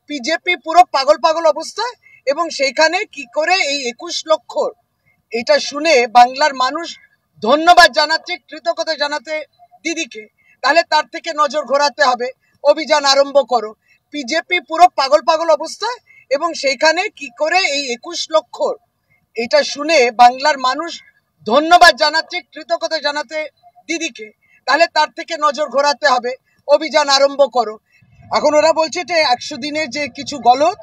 BJP পুরো পাগল পাগল অবস্থায় এবং সেইখানে কি করে এই 21 লক্ষ এটা শুনে বাংলার মানুষ ধন্যবাদ জানাচ্ছে, কৃতজ্ঞতা জানাতে দিদিকে, তাহলে তার থেকে নজর ঘোরাতে হবে, অভিযান আরম্ভ করো। বিজেপি পুরো পাগল পাগল অবস্থায় এবং সেইখানে কি করে এই 21 লক্ষ এটা শুনে বাংলার মানুষ ধন্যবাদ জানাচ্ছে, কৃতজ্ঞতা জানাতে দিদিকে, তাহলে তার থেকে নজর ঘোরাতে হবে, অভিযান আরম্ভ করো। এখন ওরা বলছে যে 100 দিনের যে কিছু গলত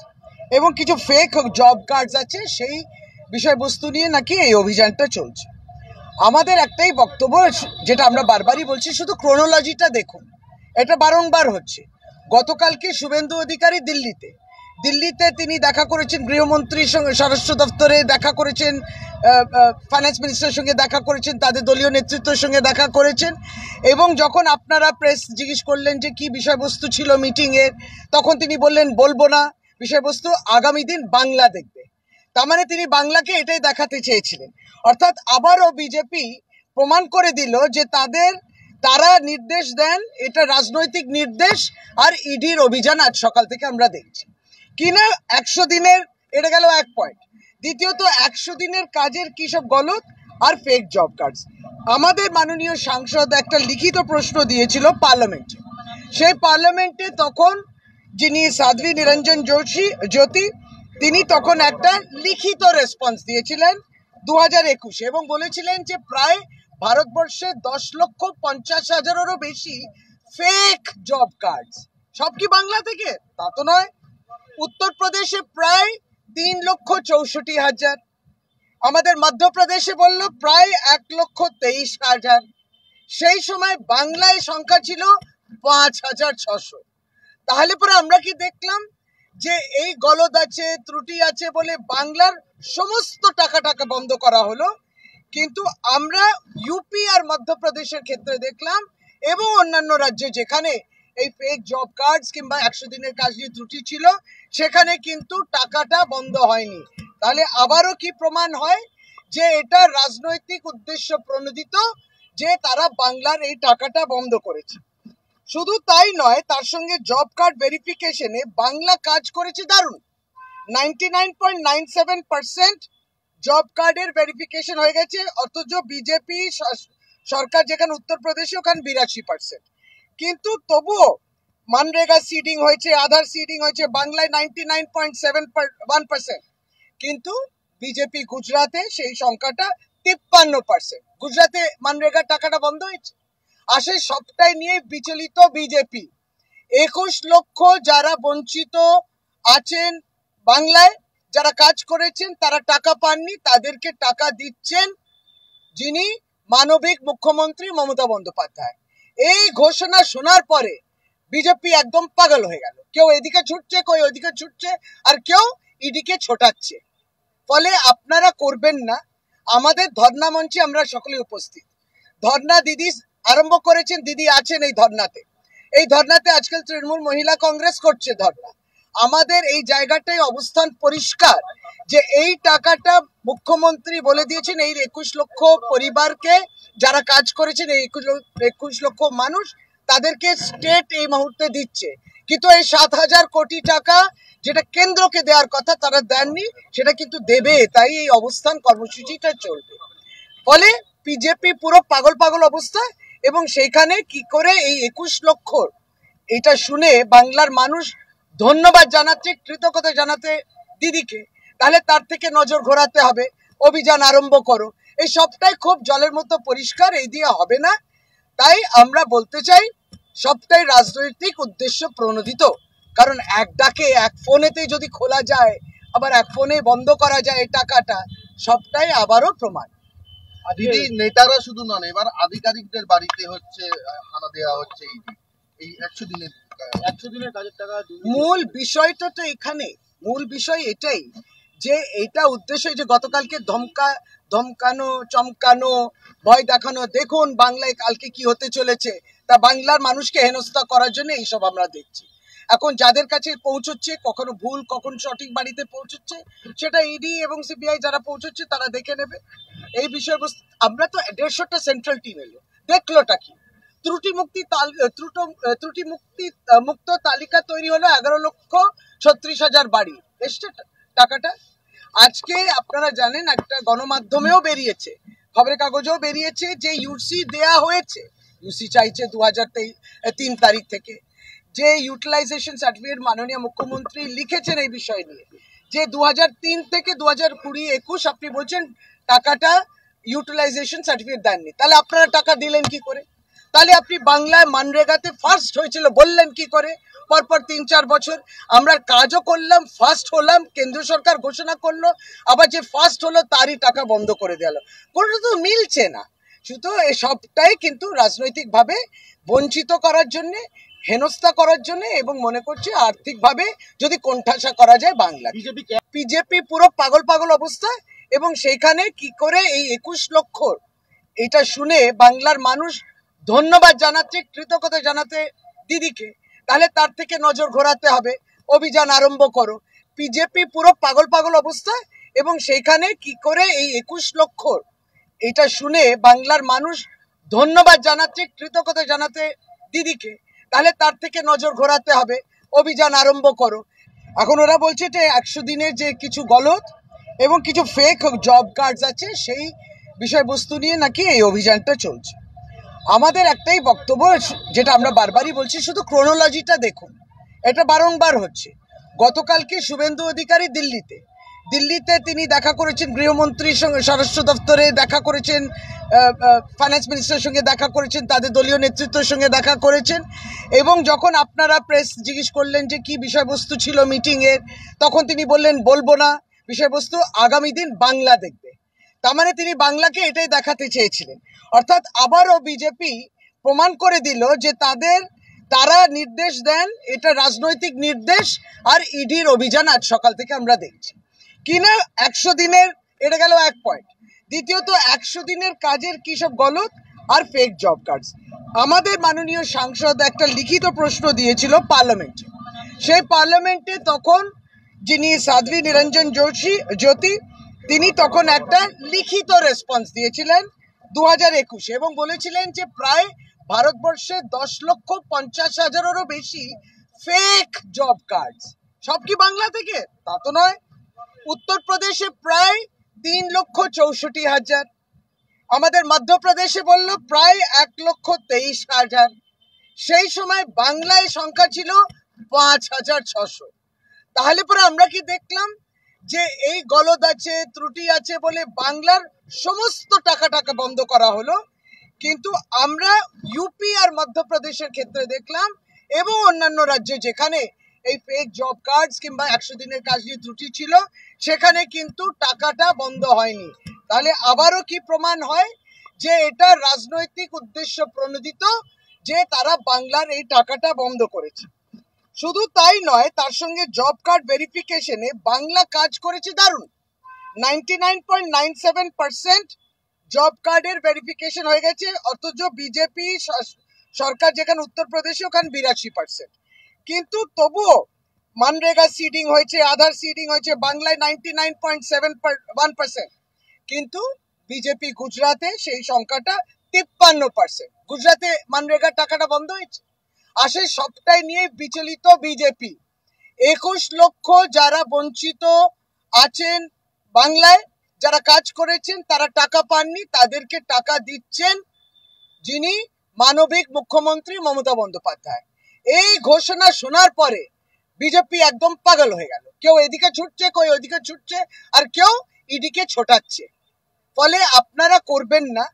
এবং কিছু ফেক জব কার্ডস আছে সেই বিষয়বস্তু নিয়ে নাকি এই অভিযানটা চলছে। আমাদের একটাই বক্তব্য, যেটা আমরা বারবারই বলছি, শুধু ক্রোনোলজিটা দেখুন, এটা বারংবার হচ্ছে। গতকালকে শুভেন্দু অধিকারী দিল্লিতে তিনি দেখা করেছেন গৃহমন্ত্রীর সঙ্গে, স্বরাষ্ট্র দপ্তরে দেখা করেছেন, ফাইন্যান্স মিনিস্টারের সঙ্গে দেখা করেছেন, তাদের দলীয় নেতৃত্বের সঙ্গে দেখা করেছেন। এবং যখন আপনারা প্রেস জিজ্ঞেস করলেন যে কি বিষয়বস্তু ছিল মিটিংয়ের, তখন তিনি বললেন বলবো না, বিষয়বস্তু আগামী দিন বাংলা দেখবে। তার মানে তিনি বাংলাকে এটাই দেখাতে চেয়েছিলেন। অর্থাৎ আবারও বিজেপি প্রমাণ করে দিল যে তারা নির্দেশ দেন, এটা রাজনৈতিক নির্দেশ, আর ইডির অভিযান আজ সকাল থেকে আমরা দেখছি কিনা 100 দিনের, এটা গেল এক পয়েন্ট। দ্বিতীয়ত 100 দিনের কাজের কি সব গলত আর ফেক জব কার্ডস। আমাদের মাননীয় সাংসদ একটা লিখিত প্রশ্ন দিয়েছিল পার্লামেন্টে, সেই পার্লামেন্টে তখন যিনি সাধ্বী নিরঞ্জন জ্যোতি তিনি তখন একটা লিখিত রেসপন্স দিয়েছিলেন 2021 এবং বলেছিলেন যে প্রায় ভারতবর্ষে 10,50,000-এরও বেশি ফেক জব কার্ডস। সব কি বাংলা থেকে? তা তো নয়। উত্তরপ্রদেশে প্রায় 3,64,000, আমাদের মধ্যপ্রদেশে বলল প্রায় 1,23,000। সেই সময় বাংলায় সংখ্যা ছিল 5,600। তাহলে পরে আমরা কি দেখলাম যে এই গলদ আছে, ত্রুটি আছে বলে বাংলার সমস্ত টাকা বন্ধ করা হলো, কিন্তু আমরা ইউপি আর মধ্যপ্রদেশের ক্ষেত্রে দেখলাম এবং অন্যান্য রাজ্যে যেখানে এই ফেক জব কার্ডস কিংবা 100 দিনের কাজ নিয়ে ত্রুটি ছিল সেখানে কিন্তু টাকাটা বন্ধ হয়নি। তাহলে আবারও কি প্রমাণ হয় যে এটা রাজনৈতিক উদ্দেশ্য প্রণোদিত, যে তারা বাংলার এই টাকাটা বন্ধ করেছে। শুধু তাই নয়, তার সঙ্গে জব কার্ড ভেরিফিকেশনে বাংলা কাজ করেছে দারুণ। 99.97% জব কার্ডের ভেরিফিকেশন হয়ে গেছে, অথচ বিজেপি সরকার যেখানে উত্তরপ্রদেশে ওখানে 82%। কিন্তু তবুও মানরেগা সিডিং হয়েছে, আধার সিডিং হয়েছে বাংলায় 99.71%, কিন্তু বিজেপি গুজরাটে সেই সংখ্যাটা 53%। গুজরাটে মানরেগার টাকাটা বন্ধ হয়েছে। আসে সবটাই নিয়ে বিচলিত বিজেপি। 21 লক্ষ যারা বঞ্চিত আছেন বাংলায়, যারা কাজ করেছেন তারা টাকা পাননি, তাদেরকে টাকা দিচ্ছেন যিনি মানবিক মুখ্যমন্ত্রী মমতা বন্দ্যোপাধ্যায়। এই ঘোষণা শোনার পরে বিজেপি একদম পাগল হয়ে গেল। কেউ এদিকে ছুটছে, কেউ ওইদিকে ছুটছে, আর কেউ ইডিকে ছোটাচ্ছে। ফলে আপনারা করবেন না। আমাদের ধর্ণা মঞ্চে আমরা সকলে উপস্থিত। ধর্ণা দিদি আরম্ভ করেছেন, দিদি আছেন এই ধর্ণাতে। এই ধর্ণাতে আজকাল তৃণমূল মহিলা কংগ্রেস করছে ধর্ণা। আমাদের এই জায়গাটায় অবস্থান পরিষ্কার যে এই টাকাটা মুখ্যমন্ত্রী বলে দিয়েছেন এই 21 লক্ষ পরিবারকে, যারা কাজ করেছেন এই 21 লক্ষ মানুষ, তাদেরকে স্টেট এই মুহূর্তে দিচ্ছে। কিন্তু এই 7,000 কোটি টাকা যেটা কেন্দ্রকে দেওয়ার কথা তারা দেননি, সেটা কিন্তু দেবে। তাই এই অবস্থান কর্মসূচিটা চলবে। ফলে বিজেপি পুরো পাগল পাগল অবস্থায় এবং সেইখানে কি করে এই 21 লক্ষ এটা শুনে বাংলার মানুষ ধন্যবাদ জানাচ্ছে, কৃতজ্ঞতা জানাতে দিদিকে, তাহলে তার থেকে নজর ঘোরাতে হবে, অভিযান আরম্ভ করো। এই সবটাই খুব জলের মতো পরিষ্কার, এই দিয়ে হবে না। তাই আমরা বলতে চাই সবটাই রাজনৈতিক উদ্দেশ্য প্রণোদিত। কারণ এক ডাকে, এক ফোনেতেই যদি খোলা যায়, আবার এক ফোনে বন্ধ করা যায় এই টাকাটা, সবটাই আবারও প্রমাণ। দিদি, নেতারা শুধু নন, এবার আধিকারিকদের বাড়িতে হচ্ছে হানা দেওয়া হচ্ছে এই 100 দিনের কাজের টাকা। মূল বিষয়টা তো এখানে, মূল বিষয় এটাই যে এইটা উদ্দেশ্য যে গতকালকে ধমকানো, চমকানো, ভয় দেখানো। দেখুন বাংলায় কালকে কি হতে চলেছে, তা বাংলার মানুষকে হেনস্থা করার জন্য এইসব আমরা দেখছি। এখন যাদের কাছে পৌঁছচ্ছে, কখনো ভুল কখনো সঠিক বাড়িতে পৌঁছচ্ছে, সেটা ইডি এবং সিবিআই যারা পৌঁছচ্ছে তারা দেখে নেবে। এই বিষয়বস্তু আমরা তো 150টা সেন্ট্রাল টিম এলো, দেখলোটা কি? ত্রুটি মুক্ত তালিকা তৈরি হলো 11,36,000 বাড়ি এসছে টাকাটা। আজকে আপনারা জানেন একটা গণমাধ্যমেও বেরিয়েছে, খবরের কাগজেও বেরিয়েছে যে ইউসি দেয়া হয়েছে, ইউসি চাইছে 2003 তারিখ থেকে, যে ইউটিলাইজেশন সার্টিফিকেট মাননীয় মুখ্যমন্ত্রী লিখেছেন এই বিষয় নিয়ে যে 2003 থেকে 2020-21 আপনি বলছেন টাকাটা ইউটিলাইজেশন সার্টিফিকেট দেননি, তাহলে আপনারা টাকা দিলেন কি করে? তাহলে আপনি বাংলায় মানরেগাতে ফার্স্ট হয়েছিল বললেন কি করে? পরপর 3-4 বছর আমরা কাজও করলাম, ফার্স্ট হলাম, কেন্দ্র সরকার ঘোষণা করলো, আবার যে ফার্স্ট হলো তারই টাকা বন্ধ করে দেওয়া, কোনোটা তো মিলছে না। শুধু এই সবটাই কিন্তু রাজনৈতিকভাবে বঞ্চিত করার জন্য, হেনস্থা করার জন্য, এবং মনে করছে আর্থিকভাবে যদি কোণঠাসা করা যায় বাংলা। বিজেপি পুরো পাগল অবস্থা, এবং সেইখানে কি করে এই 21 লক্ষ, এটা শুনে বাংলার মানুষ ধন্যবাদ জানাচ্ছে, কৃতজ্ঞতা জানাতে দিদিকে, তাহলে তার থেকে নজর ঘোরাতে হবে, অভিযান আরম্ভ করো। বিজেপি পুরো পাগল অবস্থা, এবং সেইখানে কি করে এই 21 লক্ষ, এটা শুনে বাংলার মানুষ ধন্যবাদ জানাচ্ছে, কৃতজ্ঞতা জানাতে দিদিকে, তাহলে তার থেকে নজর ঘোরাতে হবে, অভিযান আরম্ভ করো। এখন ওরা বলছে যে 100 দিনের যে কিছু গলত এবং কিছু ফেক জব কার্ডস আছে, সেই বিষয়বস্তু নিয়ে নাকি এই অভিযানটা চলছে। আমাদের একটাই বক্তব্য, যেটা আমরা বারবারই বলছি, শুধু ক্রোনোলজিটা দেখুন, এটা বারংবার হচ্ছে। গতকালকে শুভেন্দু অধিকারী দিল্লিতে তিনি দেখা করেছেন গৃহমন্ত্রীর সঙ্গে, স্বরাষ্ট্র দপ্তরে দেখা করেছেন, ফাইন্যান্স মিনিস্টারের সঙ্গে দেখা করেছেন, তাদের দলীয় নেতৃত্বের সঙ্গে দেখা করেছেন, এবং যখন আপনারা প্রেস জিজ্ঞেস করলেন যে কি বিষয়বস্তু ছিল মিটিংয়ের, তখন তিনি বললেন বলবো না, বিষয়বস্তু আগামী দিন বাংলা দেখবে। তার মানে তিনি বাংলাকে এটাই দেখাতে চেয়েছিলেন। অর্থাৎ আবারও বিজেপি প্রমাণ করে দিল যে তারা নির্দেশ দেন, এটা রাজনৈতিক নির্দেশ, আর ইডির অভিযান আজ সকাল থেকে আমরা দেখছি কিনা। 100 দিনের, এটা গেল এক পয়েন্ট। দ্বিতীয়ত 100 দিনের কাজের কি সব গলত আর ফেক জব কার্ডস। আমাদের মাননীয় সাংসদ একটা লিখিত প্রশ্ন দিয়েছিল পার্লামেন্টে, সেই পার্লামেন্টে তখন যিনি সাধ্বী নিরঞ্জন জ্যোতি, তিনি তখন একটা লিখিত রেসপন্স দিয়েছিলেন 2021 এবং বলেছিলেন যে প্রায় ভারতবর্ষে 10,50,000-এরও বেশি ফেক জব কার্ড। সব কি বাংলা থেকে? তা তো নয়। উত্তরপ্রদেশে প্রায় 3,64,000, আমাদের মধ্যপ্রদেশে বলল প্রায় 1,23,000, সেই সময় বাংলায় সংখ্যা ছিল 5,600। তাহলে পরে আমরা কি দেখলাম যে এই গলদ আছে, ত্রুটি আছে বলে বাংলার সমস্ত টাকা বন্ধ করা হলো, কিন্তু আমরা ইউপি আর মধ্যপ্রদেশের ক্ষেত্রে দেখলাম, এবং অন্যান্য রাজ্যে যেখানে এই ফেক জব কার্ডস কিংবা 100 দিনের কাজ নিয়ে ত্রুটি ছিল, সেখানে কিন্তু টাকাটা বন্ধ হয়নি। তাহলে আবারও কি প্রমাণ হয় যে এটা রাজনৈতিক উদ্দেশ্য প্রণোদিত, যে তারা বাংলার এই টাকাটা বন্ধ করেছে। শুধু তাই নয়, তার সঙ্গে জব কার্ড ভেরিফিকেশনে বাংলা কাজ করেছে দারুণ। 99.97% জব কার্ডের ভেরিফিকেশন হয়ে গেছে, অথচ বিজেপি সরকার যেখানে উত্তরপ্রদেশে ওখানে 82%। কিন্তু তবুও মানরেগা সিডিং হয়েছে, আধার সিডিং হয়েছে বাংলায় 99.71%, কিন্তু বিজেপি গুজরাটে সেই সংখ্যাটা 53%। গুজরাটে মানরেগার টাকাটা বন্ধ হয়েছে। আসে সবটাই নিয়ে বিচলিত বিজেপি। 21 লক্ষ যারা বঞ্চিত আছেন বাংলায়, যারা কাজ করেছেন, তারা টাকা পাননি, তাদেরকে টাকা দিচ্ছেন যিনি মানবিক মুখ্যমন্ত্রী মমতা বন্দ্যোপাধ্যায়। এই ঘোষণা শোনার পরে বিজেপি একদম পাগল হয়ে গেল। কেউ এদিকে ছুটছে, কেউ ওইদিকে ছুটছে, আর কেউ ইডিকে ছোটাচ্ছে। ফলে আপনারা করবেন না।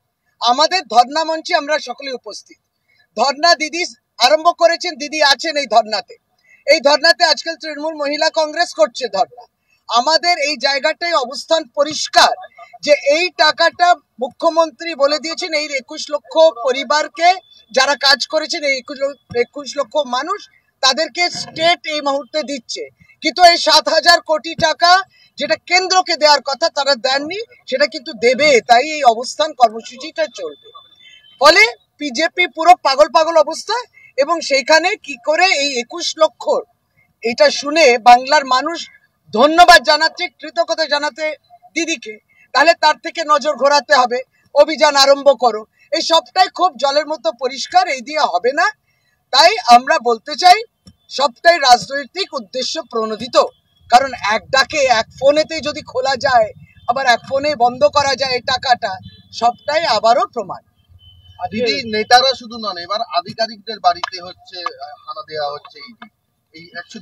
আমাদের ধর্ণা মঞ্চে আমরা সকলে উপস্থিত। ধর্ণা দিদি আরম্ভ করেছেন, দিদি আছেন এই ধর্ণাতে। এই ধর্ণাতে আজকাল তৃণমূল মহিলা কংগ্রেস করছে ধর্ণা। আমাদের এই জায়গাটায় অবস্থান পরিষ্কার যে এই টাকাটা মুখ্যমন্ত্রী বলে দিয়েছেন এই 21 লক্ষ পরিবারকে, যারা কাজ করেছেন এই 21 লক্ষ মানুষ, তাদেরকে স্টেট এই মুহূর্তে দিচ্ছে। কিন্তু এই 7,000 কোটি টাকা যেটা কেন্দ্রকে দেওয়ার কথা তারা দেননি, সেটা কিন্তু দেবে। তাই এই অবস্থান কর্মসূচিটা চলবে। ফলে বিজেপি পুরো পাগল অবস্থা, এবং সেইখানে কি করে এই 21 লক্ষ, এটা শুনে বাংলার মানুষ ধন্যবাদ জানাচ্ছে, কৃতজ্ঞতা জানাতে দিদিকে, তাহলে তার থেকে নজর ঘোরাতে হবে, অভিযান আরম্ভ করো। এই সবটাই খুব জলের মতো পরিষ্কার, এই দিয়ে হবে না। তাই আমরা বলতে চাই সবটাই রাজনৈতিক উদ্দেশ্য প্রণোদিত। কারণ এক ডাকে এক ফোনেতেই যদি খোলা যায়, আবার এক ফোনে বন্ধ করা যায় এই টাকাটা, সবটাই আবারও প্রমাণ। দিদি, নেতারা শুধু নন, এবার আধিকারিকদের বাড়িতে হচ্ছে হানা দেওয়া হচ্ছে এই 100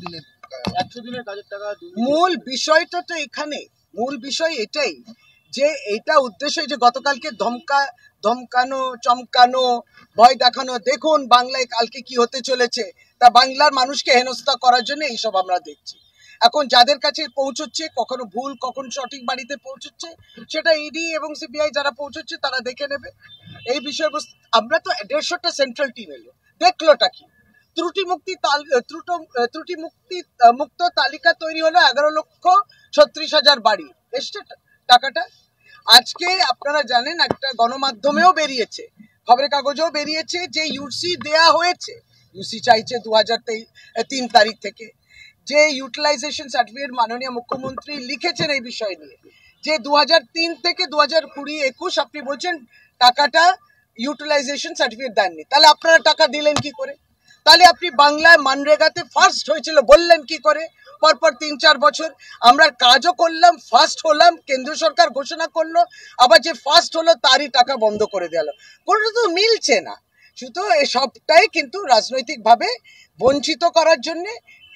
দিনের কাজের টাকা। মূল বিষয়টা তো এখানে, মূল বিষয় এটাই যে এটা উদ্দেশ্য যে গতকালকে ধমকানো, চমকানো, ভয় দেখানো, দেখুন বাংলায় কালকে কি হতে চলেছে, তা বাংলার মানুষকে হেনস্থা করার জন্য এইসব আমরা দেখছি। এখন যাদের কাছে পৌঁছচ্ছে, কখনো ভুল কখনো সঠিক বাড়িতে পৌঁছচ্ছে, সেটা ইডি এবং সিবিআই যারা পৌঁছচ্ছে তারা দেখে নেবে। এই বিষয়বস্তু আমরা তো 150টা সেন্ট্রাল টিম এলো, দেখলোটা কি? ত্রুটি মুক্ত তালিকা তৈরি হলো 11,36,000 বাড়ি, এসছে টাকাটা। আজকে আপনারা জানেন একটা গণমাধ্যমেও বেরিয়েছে, খবরের কাগজেও বেরিয়েছে যে ইউসি দেয়া হয়েছে। ইউসি চাইছে 2003 তারিখ থেকে, যে ইউটিলাইজেশন সার্টিফিকেট মাননীয় মুখ্যমন্ত্রী লিখেছেন এই বিষয় নিয়ে, যে 2003 থেকে 2020-21 আপনি বলছেন টাকাটা ইউটিলাইজেশন সার্টিফিকেট দেননি, তাহলে আপনারা টাকা দিলেন কি করে? তাহলে আপনি বাংলায় মানরেগাতে ফার্স্ট হয়েছিল বললেন কি করে? পরপর 3-4 বছর আমরা কাজও করলাম, ফার্স্ট হলাম, কেন্দ্র সরকার ঘোষণা করলো, আবার যে ফার্স্ট হলো তারই টাকা বন্ধ করে দেওয়া, কোনো তো মিলছে না। শুধু এই সবটাই কিন্তু রাজনৈতিকভাবে বঞ্চিত করার জন্য,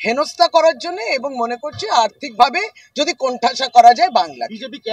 হেনস্থা করার জন্য, এবং মনে করছে আর্থিকভাবে যদি কোণঠাসা করা যায় বাংলা। বিজেপি